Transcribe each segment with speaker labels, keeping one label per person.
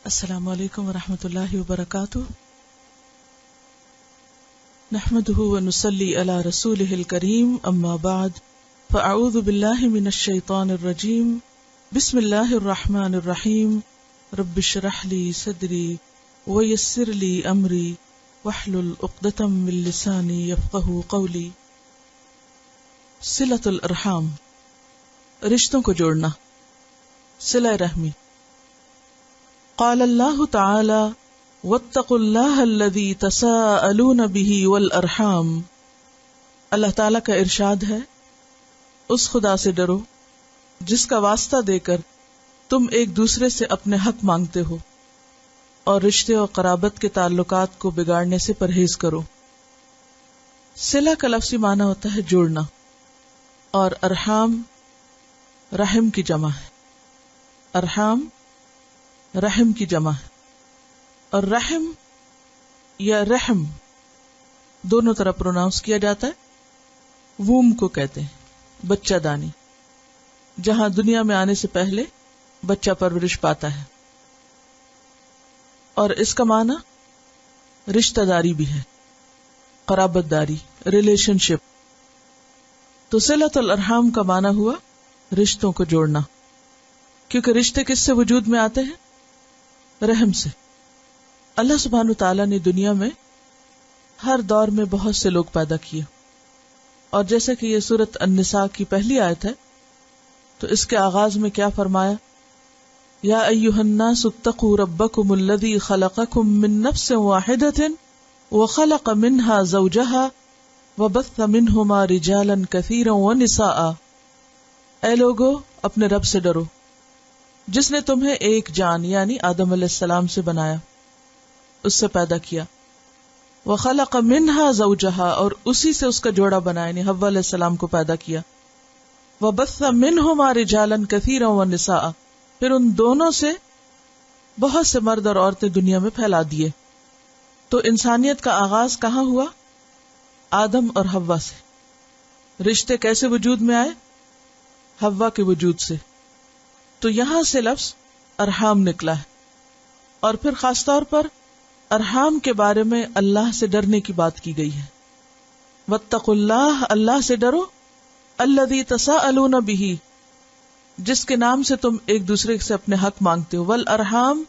Speaker 1: السلام علیکم ورحمۃ اللہ وبرکاتہ. نحمده ونصلی علی رسولہ الکریم اما بعد فاعوذ باللہ من الشیطان الرجیم بسم اللہ الرحمن الرحیم رب اشرح لی صدری ویسر لی امری واحلل عقدۃ من لسانی یفقہوا قولی. صلۃ الارحام، رشتوں کو جوڑنا، صلہ رحمی. قال اللہ تعالی واتقوا اللہ الذی تساءلون بہ والارحام. اللہ تعالی کا ارشاد ہے، اس خدا سے ڈرو جس کا واسطہ دے کر تم ایک دوسرے سے اپنے حق مانگتے ہو، اور رشتے اور قرابت کے تعلقات کو بگاڑنے سے پرہیز کرو. صلہ کا لفظی معنی ہوتا ہے جوڑنا، اور ارحام رحم کی جمع ہے. ارحام رحم کی جمع ہے، اور رحم یا رحم دونوں طرح پروناؤنس کیا جاتا ہے. ووم کو کہتے ہیں بچہ دانی، جہاں دنیا میں آنے سے پہلے بچہ پرورش پاتا ہے، اور اس کا معنی رشتہ داری بھی ہے، قرابت داری، ریلیشن شپ. تو صلۃ الارحام کا معنی ہوا رشتوں کو جوڑنا، کیونکہ رشتے کس سے وجود میں آتے ہیں؟ رحم سے. اللہ سبحانہ تعالیٰ نے دنیا میں ہر دور میں بہت سے لوگ پیدا کیے، اور جیسے کہ یہ سورۃ النساء کی پہلی آیت ہے تو اس کے آغاز میں کیا فرمایا؟ یا ایھا الناس اتقوا ربکم الذی خلقکم من نفس واحدۃ وخلق منها زوجها وبث منہما رجالا کثیرا ونساء. اے لوگو، اپنے رب سے ڈرو جس نے تمہیں ایک جان یعنی آدم علیہ السلام سے بنایا، اس سے پیدا کیا. وخلق منها زوجها، اور اسی سے اس کا جوڑا بنایا یعنی حوا علیہ السلام کو پیدا کیا. وبث منهما رجالا كثيرا ونساء، پھر ان دونوں سے بہت سے مرد اور عورتیں دنیا میں پھیلا دیے. تو انسانیت کا آغاز کہاں ہوا؟ آدم اور حوا سے. رشتے کیسے وجود میں آئے؟ حوا کے وجود سے. تو یہاں سے لفظ ارحام نکلا ہے، اور پھر خاص طور پر ارحام کے بارے میں اللہ سے ڈرنے کی بات کی گئی ہے. واتقوا اللہ، اللہ سے ڈرو، الذی تساءلون بہ، جس کے نام سے تم ایک دوسرے سے اپنے حق مانگتے ہو. والارحام،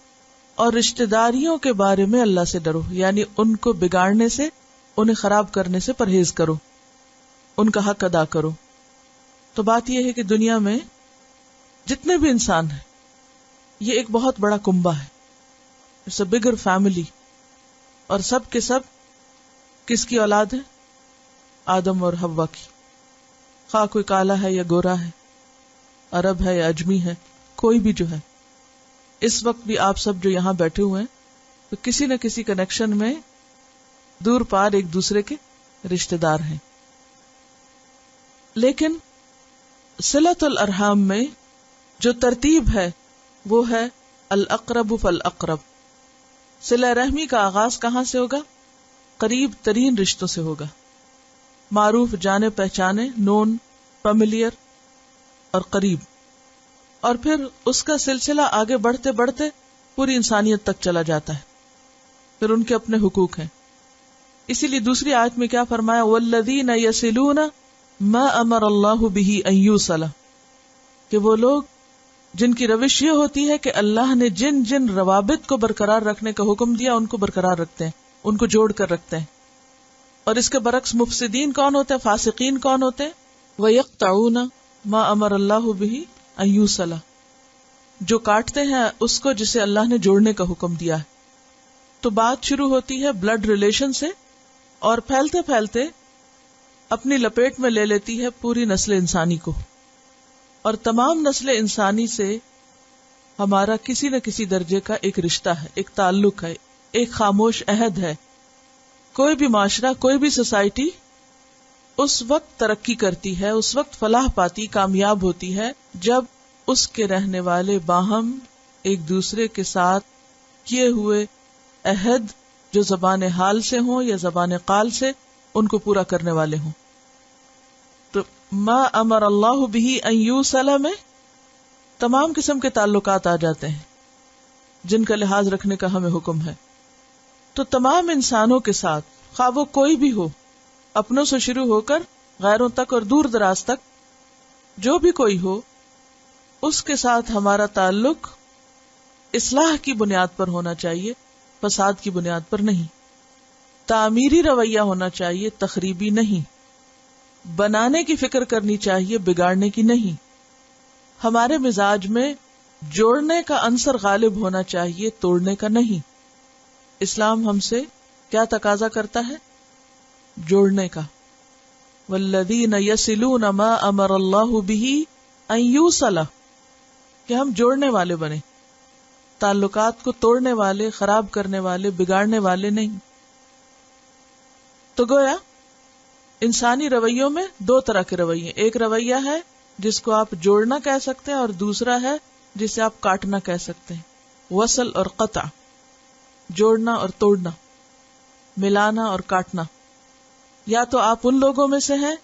Speaker 1: اور رشتہ داریوں کے بارے میں اللہ سے ڈرو، یعنی ان کو بگاڑنے سے، انہیں خراب کرنے سے پرہیز کرو، ان کا حق ادا کرو. تو بات یہ ہے کہ دنیا میں جتنے بھی انسان ہیں یہ ایک بہت بڑا کنبہ ہے، اٹس اے بگر فیملی، اور سب کے سب کس کی اولاد ہے؟ آدم اور حوا کی. خواہ کوئی کالا ہے یا گورا ہے، عرب ہے یا اجمی ہے، کوئی بھی جو ہے. اس وقت بھی آپ سب جو یہاں بیٹھے ہوئے ہیں تو کسی نہ کسی کنیکشن میں دور پار ایک دوسرے کے رشتہ دار ہیں. لیکن صلۃ الارحام میں جو ترتیب ہے وہ ہے الاقرب فالاقرب. صلہ رحمی کا آغاز کہاں سے ہوگا؟ قریب ترین رشتوں سے ہوگا، معروف، جانے پہچانے، نون، فیملیئر اور قریب. اور پھر اس کا سلسلہ آگے بڑھتے بڑھتے پوری انسانیت تک چلا جاتا ہے. پھر ان کے اپنے حقوق ہیں. اسی لیے دوسری آیت میں کیا فرمایا؟ والذین یصلون ما امر اللہ بہ ان یوصل، کہ وہ لوگ جن کی روش یہ ہوتی ہے کہ اللہ نے جن جن روابط کو برقرار رکھنے کا حکم دیا ان کو برقرار رکھتے ہیں، ان کو جوڑ کر رکھتے ہیں. اور اس کے برعکس مفسدین کون ہوتے ہیں؟ فاسقین کون ہوتے ہیں؟ وَيَقْطَعُونَ مَا أَمَرَ اللَّهُ بِهِ أَن يُوصَلَ، جو کاٹتے ہیں اس کو جسے اللہ نے جوڑنے کا حکم دیا ہے. تو بات شروع ہوتی ہے بلڈ ریلیشن سے، اور پھیلتے پھیلتے اپنی لپیٹ میں لے لیتی ہے پوری نسل انسانی کو. اور تمام نسل انسانی سے ہمارا کسی نہ کسی درجے کا ایک رشتہ ہے، ایک تعلق ہے، ایک خاموش عہد ہے. کوئی بھی معاشرہ، کوئی بھی سوسائٹی اس وقت ترقی کرتی ہے، اس وقت فلاح پاتی، کامیاب ہوتی ہے جب اس کے رہنے والے باہم ایک دوسرے کے ساتھ کیے ہوئے عہد جو زبان حال سے ہوں یا زبان قال سے، ان کو پورا کرنے والے ہوں. تو ما امر اللہ بہ ان یوصل میں تمام قسم کے تعلقات آ جاتے ہیں، جن کا لحاظ رکھنے کا ہمیں حکم ہے. تو تمام انسانوں کے ساتھ، خواہ وہ کوئی بھی ہو، اپنوں سے شروع ہو کر غیروں تک اور دور دراز تک، جو بھی کوئی ہو، اس کے ساتھ ہمارا تعلق اصلاح کی بنیاد پر ہونا چاہیے، فساد کی بنیاد پر نہیں. تعمیری رویہ ہونا چاہیے، تخریبی نہیں. بنانے کی فکر کرنی چاہیے، بگاڑنے کی نہیں. ہمارے مزاج میں جوڑنے کا عنصر غالب ہونا چاہیے، توڑنے کا نہیں. اسلام ہم سے کیا تقاضا کرتا ہے؟ جوڑنے کا. والذین یصلون ما امر اللہ بہ ان یوصل، کہ ہم جوڑنے والے بنے، تعلقات کو توڑنے والے، خراب کرنے والے، بگاڑنے والے نہیں. تو گویا انسانی رویوں میں دو طرح کے رویے، ایک رویہ ہے جس کو آپ جوڑنا کہہ سکتے ہیں، اور دوسرا ہے جسے آپ کاٹنا کہہ سکتے ہیں. وصل اور قطع، جوڑنا اور توڑنا، ملانا اور کاٹنا. یا تو آپ ان لوگوں میں سے ہیں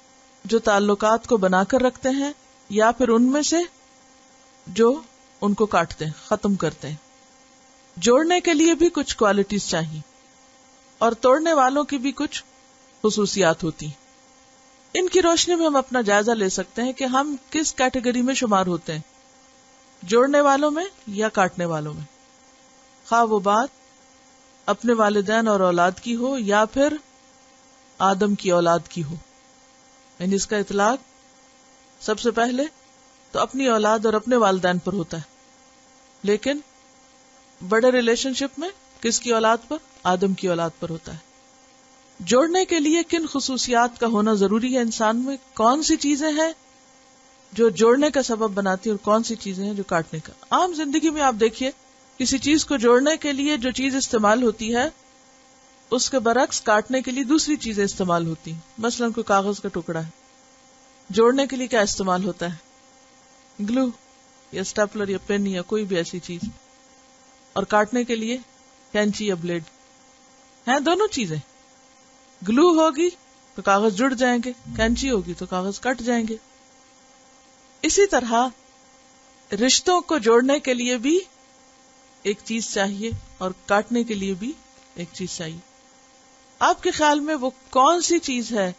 Speaker 1: جو تعلقات کو بنا کر رکھتے ہیں، یا پھر ان میں سے جو ان کو کاٹتے ہیں، ختم کرتے ہیں. جوڑنے کے لیے بھی کچھ کوالٹیز چاہیے، اور توڑنے والوں کی بھی کچھ خصوصیات ہوتی ہیں. ان کی روشنی میں ہم اپنا جائزہ لے سکتے ہیں کہ ہم کس کیٹیگری میں شمار ہوتے ہیں، جوڑنے والوں میں یا کاٹنے والوں میں. خواہ وہ بات اپنے والدین اور اولاد کی ہو یا پھر آدم کی اولاد کی ہو. یعنی اس کا اطلاق سب سے پہلے تو اپنی اولاد اور اپنے والدین پر ہوتا ہے، لیکن بڑے ریلیشن شپ میں کس کی اولاد پر؟ آدم کی اولاد پر ہوتا ہے. جوڑنے کے لیے کن خصوصیات کا ہونا ضروری ہے انسان میں؟ کون سی چیزیں ہیں جو جوڑنے کا سبب بناتی ہیں اور کون سی چیزیں ہیں جو کاٹنے کا؟ عام زندگی میں آپ دیکھیے، کسی چیز کو جوڑنے کے لیے جو چیز استعمال ہوتی ہے اس کے برعکس کاٹنے کے لیے دوسری چیزیں استعمال ہوتی ہیں. مثلا کوئی کاغذ کا ٹکڑا ہے، جوڑنے کے لیے کیا استعمال ہوتا ہے؟ گلو یا اسٹیپلر یا پین یا کوئی بھی ایسی چیز، اور کاٹنے کے لیے کینچی یا بلیڈ. ہیں دونوں چیزیں. گلو ہوگی تو کاغذ جڑ جائیں گے، کینچی ہوگی تو کاغذ کٹ جائیں گے. اسی طرح رشتوں کو جوڑنے کے لیے بھی ایک چیز چاہیے اور کاٹنے کے لیے بھی ایک چیز چاہیے. آپ کے خیال میں وہ کون سی چیز ہے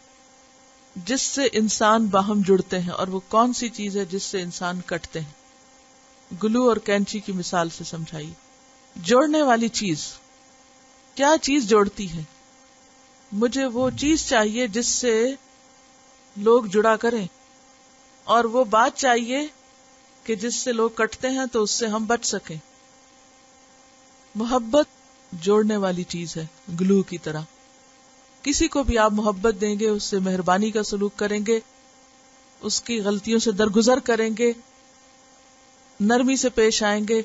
Speaker 1: جس سے انسان باہم جڑتے ہیں، اور وہ کون سی چیز ہے جس سے انسان کٹتے ہیں؟ گلو اور کینچی کی مثال سے سمجھائیے. جوڑنے والی چیز، کیا چیز جوڑتی ہے؟ مجھے وہ چیز چاہیے جس سے لوگ جڑا کریں، اور وہ بات چاہیے کہ جس سے لوگ کٹتے ہیں تو اس سے ہم بچ سکیں. محبت جوڑنے والی چیز ہے، گلو کی طرح. کسی کو بھی آپ محبت دیں گے، اس سے مہربانی کا سلوک کریں گے، اس کی غلطیوں سے درگزر کریں گے، نرمی سے پیش آئیں گے،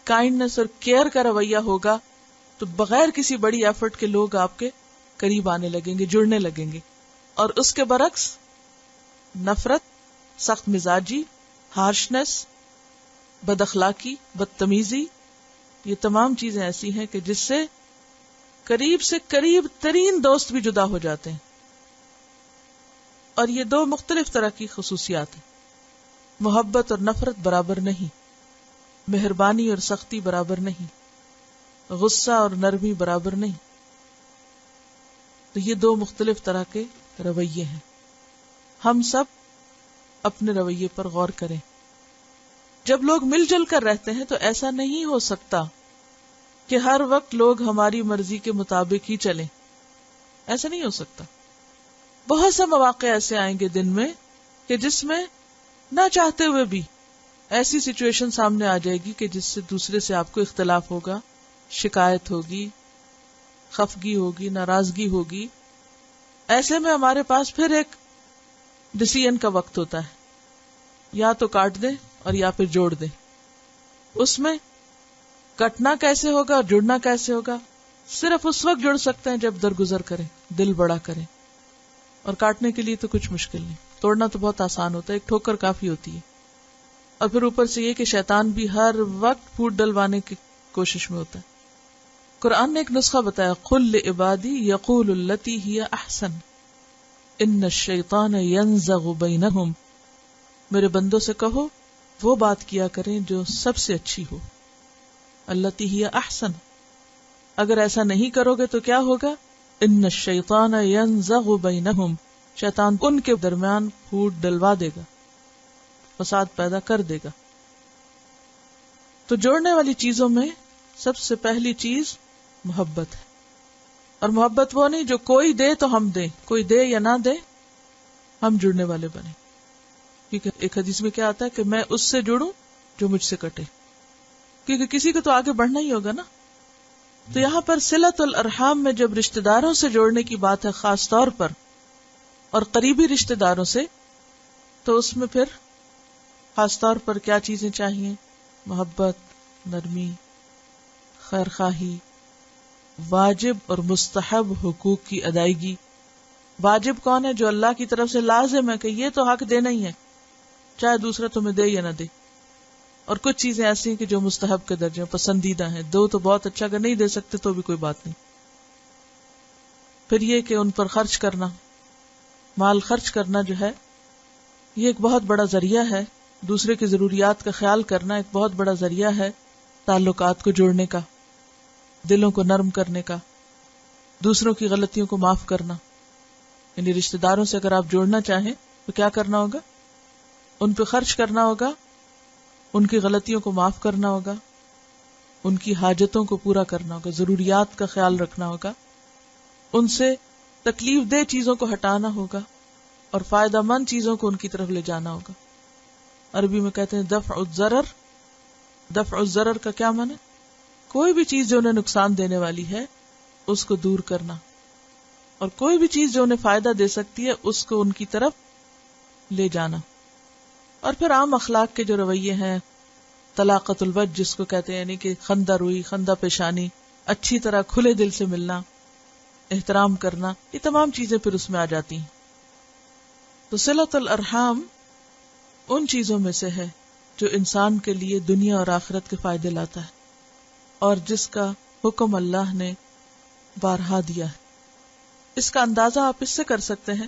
Speaker 1: کائنڈنس اور کیئر کا رویہ ہوگا، تو بغیر کسی بڑی ایفرٹ کے لوگ آپ کے قریب آنے لگیں گے، جڑنے لگیں گے. اور اس کے برعکس نفرت، سخت مزاجی، ہارشنس، بد اخلاقی، بدتمیزی، یہ تمام چیزیں ایسی ہیں کہ جس سے قریب سے قریب ترین دوست بھی جدا ہو جاتے ہیں. اور یہ دو مختلف طرح کی خصوصیات ہیں. محبت اور نفرت برابر نہیں، مہربانی اور سختی برابر نہیں، غصہ اور نرمی برابر نہیں. تو یہ دو مختلف طرح کے رویے ہیں. ہم سب اپنے رویے پر غور کریں. جب لوگ مل جل کر رہتے ہیں تو ایسا نہیں ہو سکتا کہ ہر وقت لوگ ہماری مرضی کے مطابق ہی چلیں. ایسا نہیں ہو سکتا. بہت سے مواقع ایسے آئیں گے دن میں کہ جس میں نہ چاہتے ہوئے بھی ایسی سچویشن سامنے آ جائے گی کہ جس سے دوسرے سے آپ کو اختلاف ہوگا، شکایت ہوگی، خفگی ہوگی، ناراضگی ہوگی. ایسے میں ہمارے پاس پھر ایک ڈیسیژن کا وقت ہوتا ہے، یا تو کاٹ دیں اور یا پھر جوڑ دیں. اس میں کٹنا کیسے ہوگا اور جڑنا کیسے ہوگا صرف اس وقت جڑ سکتے ہیں جب درگزر کریں، دل بڑا کریں. اور کاٹنے کے لیے تو کچھ مشکل نہیں، توڑنا تو بہت آسان ہوتا ہے، ایک ٹھوکر کافی ہوتی ہے. اور پھر اوپر سے یہ کہ شیطان بھی ہر وقت پھوٹ ڈلوانے کی کوشش میں ہوتا ہے. قرآن نے ایک نسخہ بتایا، قل لعبادی یقول التی ہی احسن ان الشیطان ینزغ بینہم. میرے بندوں سے کہو وہ بات کیا کریں جو سب سے اچھی ہو. التی ہی احسن. اگر ایسا نہیں کرو گے تو کیا ہوگا؟ ان الشیطان ینزغ بینہم، شیطان ان کے درمیان پھوٹ ڈلوا دے گا، فساد پیدا کر دے گا. تو جوڑنے والی چیزوں میں سب سے پہلی چیز محبت ہے. اور محبت وہ نہیں جو کوئی دے تو ہم دیں، کوئی دے یا نہ دے ہم جڑنے والے بنے. کیونکہ ایک حدیث میں کیا آتا ہے کہ میں اس سے جڑوں جو مجھ سے کٹے، کیونکہ کسی کو تو آگے بڑھنا ہی ہوگا نا. تو یہاں پر صلۃ الارحام میں جب رشتہ داروں سے جوڑنے کی بات ہے خاص طور پر، اور قریبی رشتہ داروں سے، تو اس میں پھر خاص طور پر کیا چیزیں چاہیے؟ محبت، نرمی، خیر خواہی، واجب اور مستحب حقوق کی ادائیگی. واجب کون ہے؟ جو اللہ کی طرف سے لازم ہے کہ یہ تو حق دینا ہی ہے، چاہے دوسرا تمہیں دے یا نہ دے. اور کچھ چیزیں ایسی ہیں کہ جو مستحب کے درجے پسندیدہ ہیں، دو تو بہت اچھا، اگر نہیں دے سکتے تو بھی کوئی بات نہیں. پھر یہ کہ ان پر خرچ کرنا، مال خرچ کرنا جو ہے یہ ایک بہت بڑا ذریعہ ہے. دوسرے کی ضروریات کا خیال کرنا ایک بہت بڑا ذریعہ ہے تعلقات کو جوڑنے کا، دلوں کو نرم کرنے کا، دوسروں کی غلطیوں کو معاف کرنا. یعنی رشتہ داروں سے اگر آپ جوڑنا چاہیں تو کیا کرنا ہوگا؟ ان پہ خرچ کرنا ہوگا، ان کی غلطیوں کو معاف کرنا ہوگا، ان کی حاجتوں کو پورا کرنا ہوگا، ضروریات کا خیال رکھنا ہوگا، ان سے تکلیف دہ چیزوں کو ہٹانا ہوگا اور فائدہ مند چیزوں کو ان کی طرف لے جانا ہوگا. عربی میں کہتے ہیں دفع الضرر. دفع الضرر کا کیا معنی؟ کوئی بھی چیز جو انہیں نقصان دینے والی ہے اس کو دور کرنا، اور کوئی بھی چیز جو انہیں فائدہ دے سکتی ہے اس کو ان کی طرف لے جانا. اور پھر عام اخلاق کے جو رویے ہیں، طلاقت الوجہ جس کو کہتے ہیں، یعنی کہ خندہ روئی، خندہ پیشانی، اچھی طرح کھلے دل سے ملنا، احترام کرنا، یہ تمام چیزیں پھر اس میں آ جاتی ہیں. تو صلۃ الارحام ان چیزوں میں سے ہے جو انسان کے لیے دنیا اور آخرت کے فائدے لاتا ہے، اور جس کا حکم اللہ نے بارہا دیا ہے. اس کا اندازہ آپ اس سے کر سکتے ہیں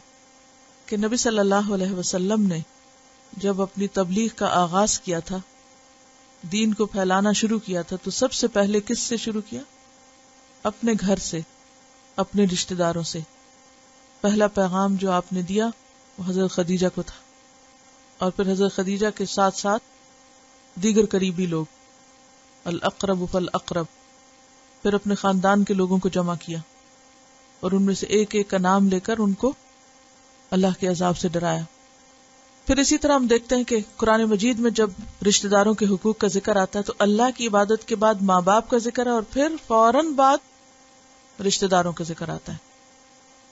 Speaker 1: کہ نبی صلی اللہ علیہ وسلم نے جب اپنی تبلیغ کا آغاز کیا تھا، دین کو پھیلانا شروع کیا تھا، تو سب سے پہلے کس سے شروع کیا؟ اپنے گھر سے، اپنے رشتہ داروں سے. پہلا پیغام جو آپ نے دیا وہ حضرت خدیجہ کو تھا، اور پھر حضرت خدیجہ کے ساتھ ساتھ دیگر قریبی لوگ، الاقرب فالاقرب. پھر اپنے خاندان کے لوگوں کو جمع کیا اور ان میں سے ایک ایک کا نام لے کر ان کو اللہ کے عذاب سے ڈرایا. پھر اسی طرح ہم دیکھتے ہیں کہ قرآن مجید میں جب رشتہ داروں کے حقوق کا ذکر آتا ہے تو اللہ کی عبادت کے بعد ماں باپ کا ذکر ہے، اور پھر فوراً بعد رشتہ داروں کا ذکر آتا ہے.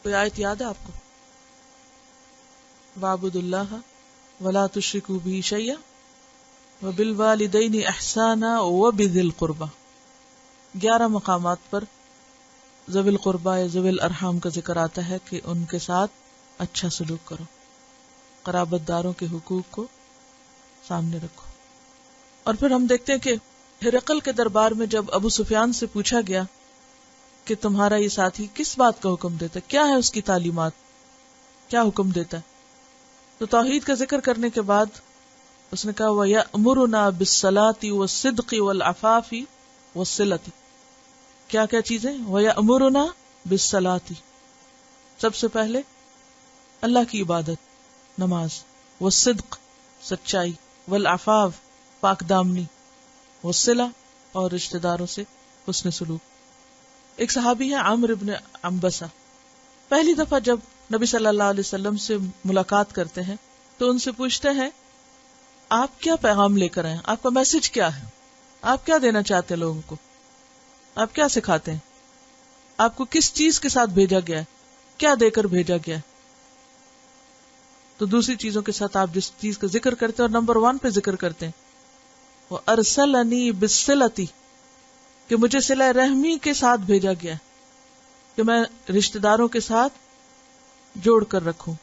Speaker 1: کوئی آیت یاد ہے آپ کو؟ وَاعْبُدُوا اللَّهَ وَلَا تُشْرِكُوا بِهِ شَيْئًا وَبِالْوَالِدَيْنِ إِحْسَانًا وَبِذِي الْقُرْبَى. 11 مقامات پر ذوی القربى یا ذوی الارحام کا ذکر آتا ہے کہ ان کے ساتھ اچھا سلوک کرو، قرابت داروں کے حقوق کو سامنے رکھو. اور پھر ہم دیکھتے ہیں کہ ہرقل کے دربار میں جب ابو سفیان سے پوچھا گیا کہ تمہارا یہ ساتھی کس بات کا حکم دیتا ہے، کیا ہے اس کی تعلیمات، کیا حکم دیتا ہے، تو توحید کا ذکر کرنے کے بعد اس نے کہا وَيَأْمُرُنَا بِالصَّلَاةِ وَالصِّدْقِ وَالْعَفَافِ وَالصِّلَةِ. کیا کیا چیزیں؟ وَيَأْمُرُنَا بِالصَّلَاةِ، سب سے پہلے اللہ کی عبادت، نماز، والصدق، سچائی، والعفاف، پاک دامنی، والصلہ، اور رشتہ داروں سے حسن سلوک. ایک صحابی ہے عامر بن عنبسہ، پہلی دفعہ جب نبی صلی اللہ علیہ وسلم سے ملاقات کرتے ہیں تو ان سے پوچھتے ہیں آپ کیا پیغام لے کر آئے، آپ کا میسج کیا ہے، آپ کیا دینا چاہتے ہیں لوگوں کو، آپ کیا سکھاتے ہیں، آپ کو کس چیز کے ساتھ بھیجا گیا ہے، کیا دے کر بھیجا گیا ہے. تو دوسری چیزوں کے ساتھ آپ جس چیز کا ذکر کرتے ہیں اور نمبر 1 پہ ذکر کرتے ہیں وہ ارسلنی بالصلۃ، کہ مجھے صلہ رحمی کے ساتھ بھیجا گیا کہ میں رشتہ داروں کے ساتھ جوڑ کر رکھوں،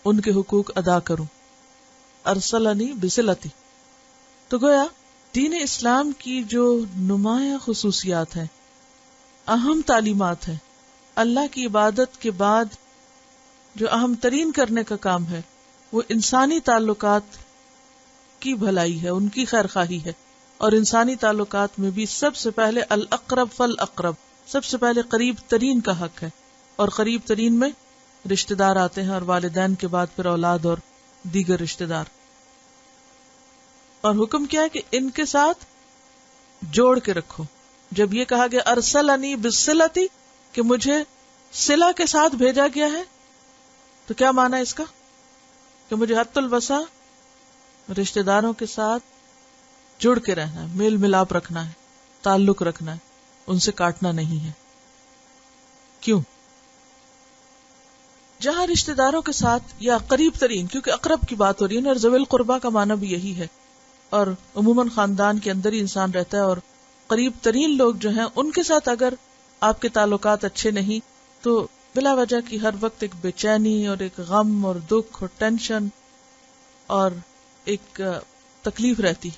Speaker 1: ان کے حقوق ادا کروں. ارسلنی بصلۃ. تو گویا دین اسلام کی جو نمایاں خصوصیات ہیں، اہم تعلیمات ہیں، اللہ کی عبادت کے بعد جو اہم ترین کرنے کا کام ہے وہ انسانی تعلقات کی بھلائی ہے، ان کی خیر خواہی ہے، اور انسانی تعلقات میں بھی سب سے پہلے الاقرب فالاقرب، سب سے پہلے قریب ترین کا حق ہے، اور قریب ترین میں رشتہ دار آتے ہیں، اور والدین کے بعد پھر اولاد اور دیگر رشتہ دار. اور حکم کیا ہے کہ ان کے ساتھ جوڑ کے رکھو. جب یہ کہا گیا ارسلنی بالصلۃ کہ مجھے صلہ کے ساتھ بھیجا گیا ہے، تو کیا معنی ہے اس کا؟ کہ مجھے حت الوسع رشتہ داروں کے ساتھ جڑ کے رہنا ہے، میل ملاپ رکھنا ہے، تعلق رکھنا ہے، ان سے کاٹنا نہیں ہے. کیوں؟ جہاں رشتہ داروں کے ساتھ یا قریب ترین، کیونکہ اقرب کی بات ہو رہی ہے نا، اور ذوی القربہ کا معنی بھی یہی ہے، اور عموماً خاندان کے اندر ہی انسان رہتا ہے، اور قریب ترین لوگ جو ہیں ان کے ساتھ اگر آپ کے تعلقات اچھے نہیں تو بلا وجہ کی ہر وقت ایک بے چینی اور ایک غم اور دکھ اور ٹینشن اور ایک تکلیف رہتی،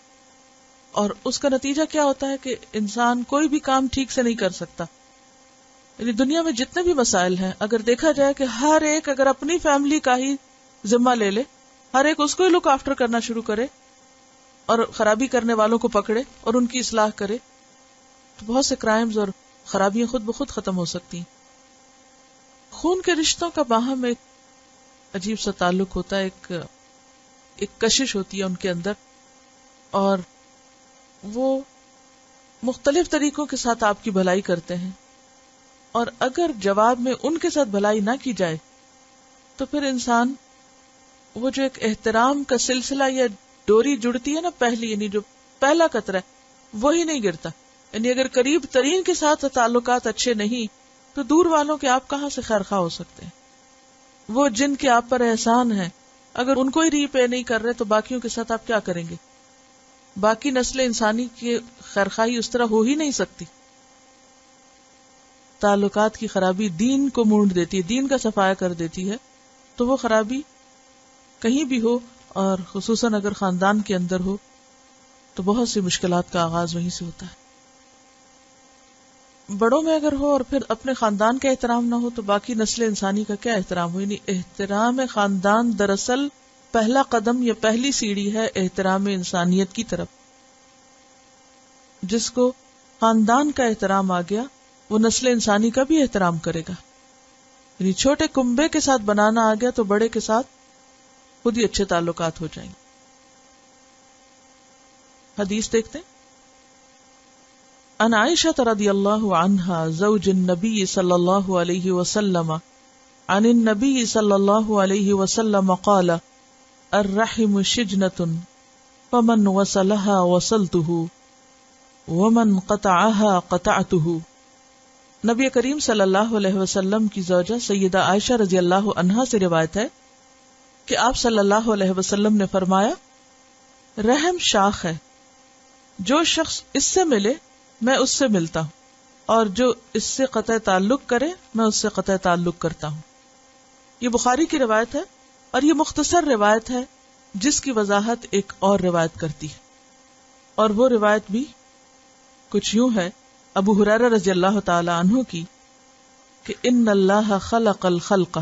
Speaker 1: اور اس کا نتیجہ کیا ہوتا ہے کہ انسان کوئی بھی کام ٹھیک سے نہیں کر سکتا. یعنی دنیا میں جتنے بھی مسائل ہیں، اگر دیکھا جائے کہ ہر ایک اگر اپنی فیملی کا ہی ذمہ لے لے، ہر ایک اس کو ہی لک آفٹر کرنا شروع کرے اور خرابی کرنے والوں کو پکڑے اور ان کی اصلاح کرے، تو بہت سے کرائمز اور خرابیاں خود بخود ختم ہو سکتی ہیں. خون کے رشتوں کا باہم ایک عجیب سا تعلق ہوتا ہے، ایک کشش ہوتی ہے ان کے اندر، اور وہ مختلف طریقوں کے ساتھ آپ کی بھلائی کرتے ہیں، اور اگر جواب میں ان کے ساتھ بھلائی نہ کی جائے تو پھر انسان وہ جو ایک احترام کا سلسلہ یا ڈوری جڑتی ہے نا پہلی، یعنی جو پہلا قطرہ ہے وہی نہیں گرتا. یعنی اگر قریب ترین کے ساتھ تعلقات اچھے نہیں تو دور والوں کے آپ کہاں سے خیرخواہ ہو سکتے ہیں؟ وہ جن کے آپ پر احسان ہے اگر ان کو ہی ری پے نہیں کر رہے تو باقیوں کے ساتھ آپ کیا کریں گے؟ باقی نسل انسانی کی خیرخواہی اس طرح ہو ہی نہیں سکتی. تعلقات کی خرابی دین کو مونڈ دیتی ہے، دین کا صفایا کر دیتی ہے، تو وہ خرابی کہیں بھی ہو، اور خصوصاً اگر خاندان کے اندر ہو تو بہت سی مشکلات کا آغاز وہیں سے ہوتا ہے. بڑوں میں اگر ہو اور پھر اپنے خاندان کا احترام نہ ہو تو باقی نسل انسانی کا کیا احترام ہو؟ یعنی احترام خاندان دراصل پہلا قدم یا پہلی سیڑھی ہے احترام انسانیت کی طرف. جس کو خاندان کا احترام آ گیا وہ نسل انسانی کا بھی احترام کرے گا. یعنی چھوٹے کنبے کے ساتھ بنانا آ گیا تو بڑے کے ساتھ خود ہی اچھے تعلقات ہو جائیں گے. حدیث دیکھتے ہیں. عن عائشة رضی اللہ عنہا زوج النبی صلی اللہ علیہ وسلم عن النبی صلی اللہ علیہ وسلم قال الرحم شجنة فمن وصلها وصلته ومن قطعها قطعته. نبی کریم صلی اللہ علیہ وسلم کی زوجہ سیدہ عائشہ رضی اللہ عنہا سے روایت ہے کہ آپ صلی اللہ علیہ وسلم نے فرمایا، رحم شاخ ہے، جو شخص اس سے ملے میں اس سے ملتا ہوں، اور جو اس سے قطع تعلق کرے میں اس سے قطع تعلق کرتا ہوں. یہ بخاری کی روایت ہے، اور یہ مختصر روایت ہے جس کی وضاحت ایک اور روایت کرتی ہے، اور وہ روایت بھی کچھ یوں ہے ابو ہریرہ رضی اللہ تعالی عنہ کی کہ ان اللہ خلق الخلق،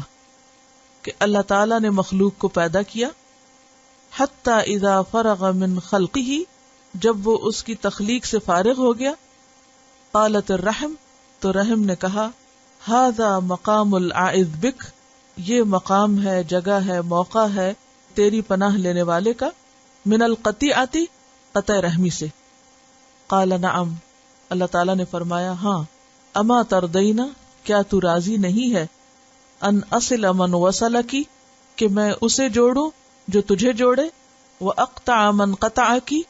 Speaker 1: کہ اللہ تعالی نے مخلوق کو پیدا کیا، حتی اذا فرغ من خلقہ، جب وہ اس کی تخلیق سے فارغ ہو گیا، قالت الرحم، تو رحم نے کہا، ھذا مقام العائذ بک، یہ مقام ہے، جگہ ہے، موقع ہے تیری پناہ لینے والے کا، من القطیعۃ، قطع رحمی سے. قال نعم، اللہ تعالیٰ نے فرمایا ہاں. اما ترضینا، کیا تو راضی نہیں ہے، ان اصل من وصلکی، کہ میں اسے جوڑوں جو تجھے جوڑے، واقطع من قطعکی،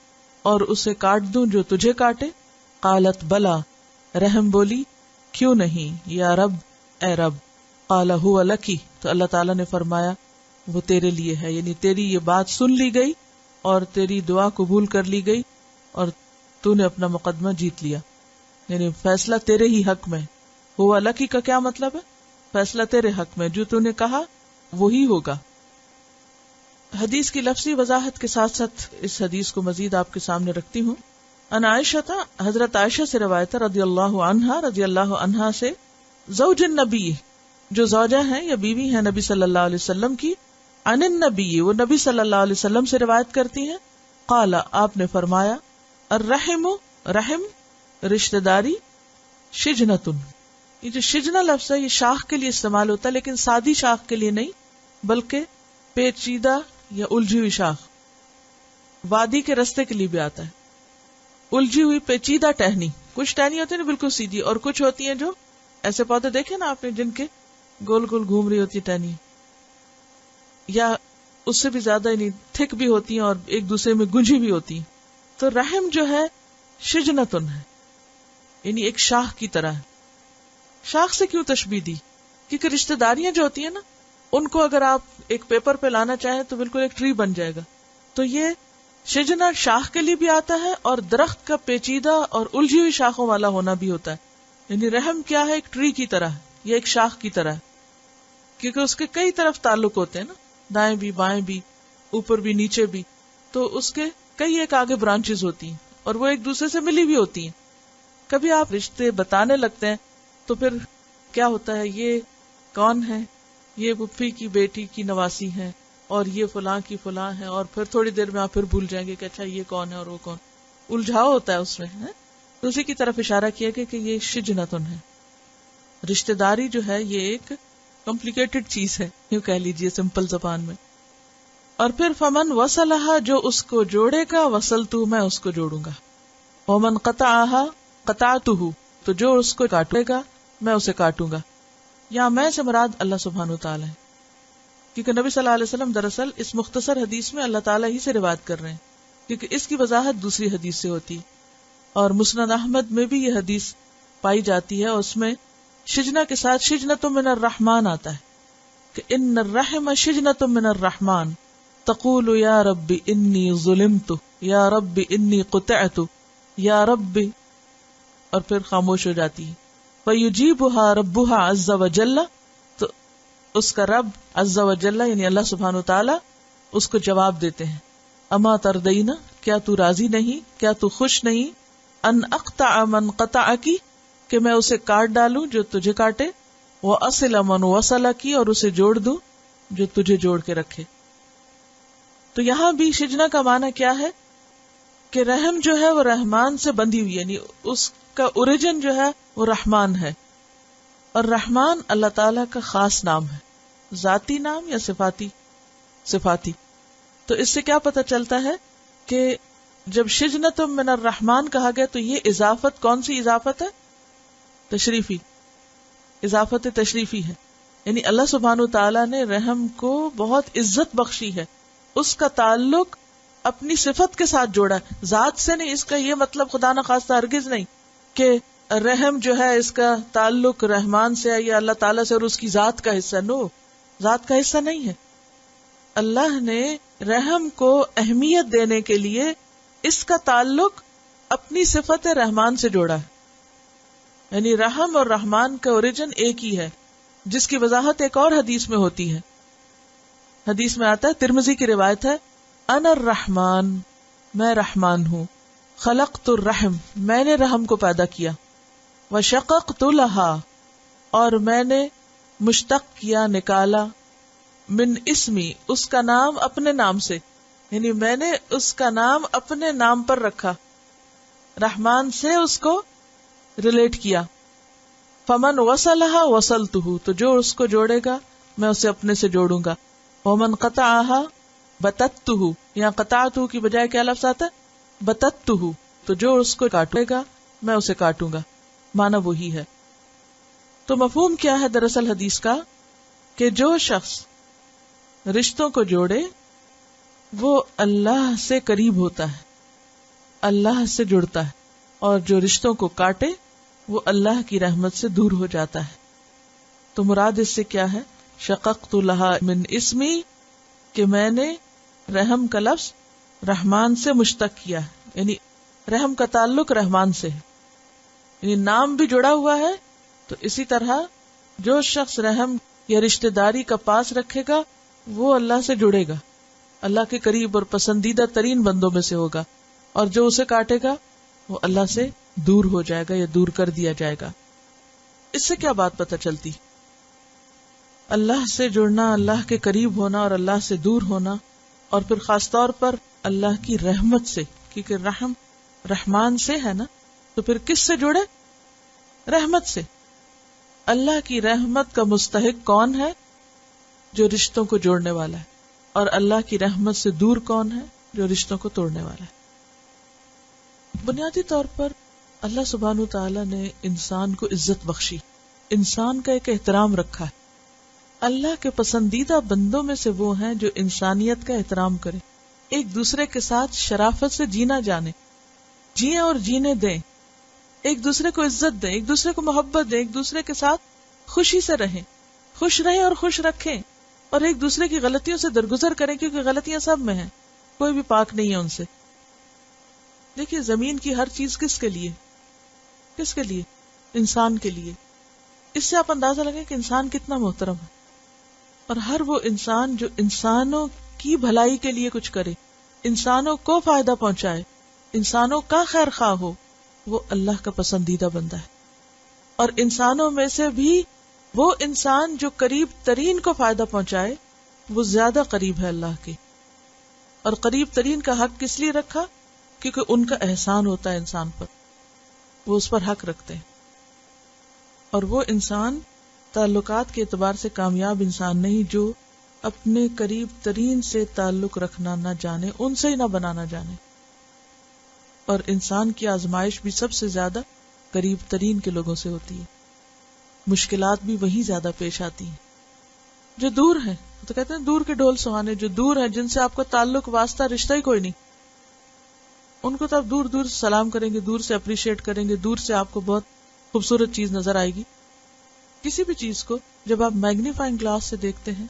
Speaker 1: اور اسے کاٹ دوں جو تجھے کاٹے. قالت بلا، رحم بولی کیوں نہیں یا رب، اے رب. قال هو لکی، تو اللہ تعالیٰ نے فرمایا وہ تیرے لیے ہے، یعنی تیری یہ بات سن لی گئی اور تیری دعا قبول کر لی گئی اور تو نے اپنا مقدمہ جیت لیا، یعنی فیصلہ تیرے ہی حق میں. ہوا لکی کا کیا مطلب ہے؟ فیصلہ تیرے حق میں، جو تو نے کہا وہی ہوگا. حدیث کی لفظی وضاحت کے ساتھ ساتھ اس حدیث کو مزید آپ کے سامنے رکھتی ہوں. ان عائشہ، حضرت عائشہ سے روایت رضی اللہ عنہا، رضی اللہ عنہا سے، زوج النبی، جو زوجہ ہیں یا بیوی ہیں نبی صلی اللہ علیہ وسلم کی، عن النبی، وہ نبی صلی اللہ علیہ وسلم سے روایت کرتی ہیں، قال، آپ نے فرمایا، الرحم رحم رشتہ داری، شجنتن، یہ جو شجنا لفظ ہے یہ شاخ کے لیے استعمال ہوتا ہے، لیکن سادی شاخ کے لیے نہیں بلکہ پیچیدہ یا الجھی ہوئی شاخ. وادی کے رستے کے لیے بھی آتا ہے. الجھی ہوئی پیچیدہ ٹہنی، کچھ ٹہنی ہوتی ہیں بالکل سیدھی، اور کچھ ہوتی ہیں جو ایسے پودے دیکھے نا آپ نے جن کے گول گول گھوم رہی ہوتی ٹہنی، یا اس سے بھی زیادہ یعنی تھک بھی ہوتی ہیں اور ایک دوسرے میں گنجھی بھی ہوتی ہیں. تو رحم جو ہے شجنتن ہے، یعنی ایک شاخ کی طرح ہے. شاخ سے کیوں تشبیہ دی؟ کیونکہ رشتہ داریاں جو ہوتی ہیں نا ان کو اگر آپ ایک پیپر پہ لانا چاہیں تو بالکل ایک ٹری بن جائے گا. تو یہ شجنا شاخ کے لیے بھی آتا ہے اور درخت کا پیچیدہ اور الجھی ہوئی شاخوں والا ہونا بھی ہوتا ہے. یعنی رحم کیا ہے؟ ایک ٹری کی طرح ہے یا ایک شاخ کی طرح ہے، کیونکہ اس کے کئی طرف تعلق ہوتے ہیں نا، دائیں بھی بائیں بھی اوپر بھی نیچے بھی، تو اس کے کئی ایک آگے برانچز ہوتی ہیں اور وہ ایک دوسرے سے ملی بھی ہوتی ہیں. کبھی آپ رشتے بتانے لگتے ہیں تو پھر کیا ہوتا ہے، یہ کون ہے، یہ پھپھی کی بیٹی کی نواسی ہے اور یہ فلاں کی فلاں ہے، اور پھر تھوڑی دیر میں آپ پھر بھول جائیں گے کہ اچھا یہ کون ہے اور وہ کون. الجھاؤ ہوتا ہے اس میں. تو اسی کی طرف اشارہ کیا کہ یہ شجنتن ہے. رشتہ داری جو ہے یہ ایک کمپلیکیٹڈ چیز ہے، یوں کہہ لیجئے سمپل زبان میں. اور پھر فمن وصلھا، جو اس کو جوڑے گا، وصلتہ، میں اس کو جوڑوں گا. ومن قطعھا قطعتہ، تو جو اس کو کاٹے گا میں اسے کاٹوں گا. یہاں میں سے مراد اللہ سبحانہ وتعالی ہے، کیونکہ نبی صلی اللہ علیہ وسلم دراصل اس مختصر حدیث میں اللہ تعالیٰ ہی سے روایت کر رہے ہیں، کیونکہ اس کی وضاحت دوسری حدیث سے ہوتی ہے. اور مسند احمد میں بھی یہ حدیث پائی جاتی ہے، اور اس میں شجنا کے ساتھ شجنۃ من الرحمن آتا ہے کہ ان الرحم شجنۃ من الرحمن تقول یا رب انی ظلمت یا رب انی قطعت یا رب، اور پھر خاموش ہو جاتی ہے. فیجیبها ربها عز وجل، تو اس کا رب عز وجل یعنی اللہ سبحانہ وتعالی اس کو جواب دیتے ہیں، اما تردینا، کیا تو راضی نہیں، کیا تو خوش نہیں، ان اقطع من قطعکی، کہ میں اسے کاٹ ڈالوں جو تجھے کاٹے، واصل من وصلکی، اور اسے جوڑ دوں جو تجھے جوڑ کے رکھے. تو یہاں بھی شجنا کا معنی کیا ہے کہ رحم جو ہے وہ رحمان سے بندھی ہوئی، یعنی اس کا اوریجن جو ہے وہ رحمان ہے. اور رحمان اللہ تعالی کا خاص نام ہے، ذاتی نام یا صفاتی؟ صفاتی. تو اس سے کیا پتہ چلتا ہے کہ جب شجنۃ من الرحمن کہا گیا تو یہ اضافت کون سی اضافت ہے؟ تشریفی، اضافت تشریفی ہے. یعنی اللہ سبحانہ تعالیٰ نے رحم کو بہت عزت بخشی ہے، اس کا تعلق اپنی صفت کے ساتھ جوڑا ہے، ذات سے نہیں. اس کا یہ مطلب خدا نخواستہ ہرگز نہیں کہ رحم جو ہے اس کا تعلق رحمان سے ہے یا اللہ تعالیٰ سے اور اس کی ذات کا حصہ. نو، ذات کا حصہ نہیں ہے. اللہ نے رحم کو اہمیت دینے کے لیے اس کا تعلق اپنی صفت رحمان سے جوڑا ہے. یعنی رحم اور رحمان کا اوریجن ایک ہی ہے، جس کی وضاحت ایک اور حدیث میں ہوتی ہے. حدیث میں آتا ہے، ترمذی کی روایت ہے، انا الرحمن، میں رحمان ہوں، خلقت الرحم، میں نے رحم کو پیدا کیا، وشققت لہا، اور میں نے مشتق کیا، نکالا، من اسمی، اس کا نام اپنے نام سے، یعنی میں نے اس کا نام اپنے نام پر رکھا، رحمان سے اس کو ریلیٹ کیا. فمن وصلھا وصلتہ، تو جو اس کو جوڑے گا میں اسے اپنے سے جوڑوں گا. ومن قطعھا بتتہ، یہاں قطعتہ کی بجائے کیا لفظ آتا ہے؟ بتتہ، تو جو اس کو کاٹے گا میں اسے کاٹوں گا. معنی وہی ہے. تو مفہوم کیا ہے دراصل حدیث کا؟ کہ جو شخص رشتوں کو جوڑے وہ اللہ سے قریب ہوتا ہے، اللہ سے جڑتا ہے، اور جو رشتوں کو کاٹے وہ اللہ کی رحمت سے دور ہو جاتا ہے. تو مراد اس سے کیا ہے؟ شققت لہا من اسمی، کہ میں نے رحم کا لفظ رحمان سے مشتق کیا ہے، یعنی رحم کا تعلق رحمان سے ہے، یعنی نام بھی جڑا ہوا ہے. تو اسی طرح جو شخص رحم یا رشتہ داری کا پاس رکھے گا وہ اللہ سے جڑے گا، اللہ کے قریب اور پسندیدہ ترین بندوں میں سے ہوگا، اور جو اسے کاٹے گا وہ اللہ سے دور ہو جائے گا یا دور کر دیا جائے گا. اس سے کیا بات پتہ چلتی؟ اللہ سے جڑنا، اللہ کے قریب ہونا اور اللہ سے دور ہونا، اور پھر خاص طور پر اللہ کی رحمت سے، کیونکہ رحم رحمان سے ہے نا، تو پھر کس سے جڑے؟ رحمت سے. اللہ کی رحمت کا مستحق کون ہے؟ جو رشتوں کو جوڑنے والا ہے. اور اللہ کی رحمت سے دور کون ہے؟ جو رشتوں کو توڑنے والا ہے. بنیادی طور پر اللہ سبحانہ تعالیٰ نے انسان کو عزت بخشی، انسان کا ایک احترام رکھا ہے. اللہ کے پسندیدہ بندوں میں سے وہ ہیں جو انسانیت کا احترام کریں، ایک دوسرے کے ساتھ شرافت سے جینا جانے، جییں اور جینے دیں، ایک دوسرے کو عزت دیں، ایک دوسرے کو محبت دیں، ایک دوسرے کے ساتھ خوشی سے رہیں، خوش رہیں اور خوش رکھیں، اور ایک دوسرے کی غلطیوں سے درگزر کریں، کیونکہ غلطیاں سب میں ہیں، کوئی بھی پاک نہیں ہے ان سے. دیکھیے زمین کی ہر چیز کس کے لیے؟ کس کے لیے؟ انسان کے لیے. اس سے آپ اندازہ لگیں کہ انسان کتنا محترم ہے. اور ہر وہ انسان جو انسانوں کی بھلائی کے لیے کچھ کرے، انسانوں کو فائدہ پہنچائے، انسانوں کا خیر خواہ ہو، وہ اللہ کا پسندیدہ بندہ ہے. اور انسانوں میں سے بھی وہ انسان جو قریب ترین کو فائدہ پہنچائے، وہ زیادہ قریب ہے اللہ کے. اور قریب ترین کا حق کس لیے رکھا؟ کیونکہ ان کا احسان ہوتا ہے انسان پر، وہ اس پر حق رکھتے ہیں. اور وہ انسان تعلقات کے اعتبار سے کامیاب انسان نہیں جو اپنے قریب ترین سے تعلق رکھنا نہ جانے، ان سے ہی نہ بنانا جانے. اور انسان کی آزمائش بھی سب سے زیادہ قریب ترین کے لوگوں سے ہوتی ہے، مشکلات بھی وہی زیادہ پیش آتی ہیں. جو دور ہیں، تو کہتے ہیں دور کے ڈھول سہانے، جو دور ہیں، جن سے آپ کا تعلق واسطہ رشتہ ہی کوئی نہیں، ان کو تو آپ دور دور سے سلام کریں گے، دور سے اپریشیٹ کریں گے، دور سے آپ کو بہت خوبصورت چیز نظر آئے گی. کسی بھی چیز کو جب آپ میگنیفائنگ گلاس سے دیکھتے ہیں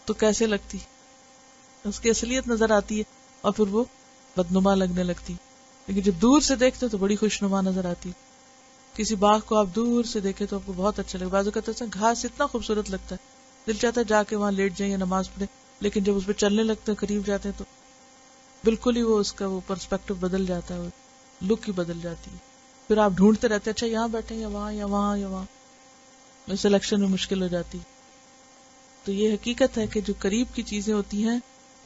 Speaker 1: تو کیسے لگتی، اس کی اصلیت نظر آتی ہے اور پھر وہ بدنما لگنے لگتی. لیکن جب دور سے دیکھتے تو بڑی خوشنما نظر آتی. کسی باغ کو آپ دور سے دیکھیں تو آپ کو بہت اچھا لگتا ہے. بعض اوقات گھاس اتنا خوبصورت لگتا ہے، دل چاہتا ہے جا کے وہاں لیٹ جائیں یا نماز پڑھیں، لیکن جب اس پہ چلنے لگتے ہیں، قریب جاتے ہیں، تو بالکل ہی وہ اس کا وہ پرسپیکٹو بدل جاتا ہے، لک ہی بدل جاتی ہے. پھر آپ ڈھونڈتے رہتے ہیں اچھا یہاں بیٹھے یا وہاں یا وہاں یا وہاں، سلیکشن میں مشکل ہو جاتی. تو یہ حقیقت ہے کہ جو قریب کی چیزیں ہوتی ہیں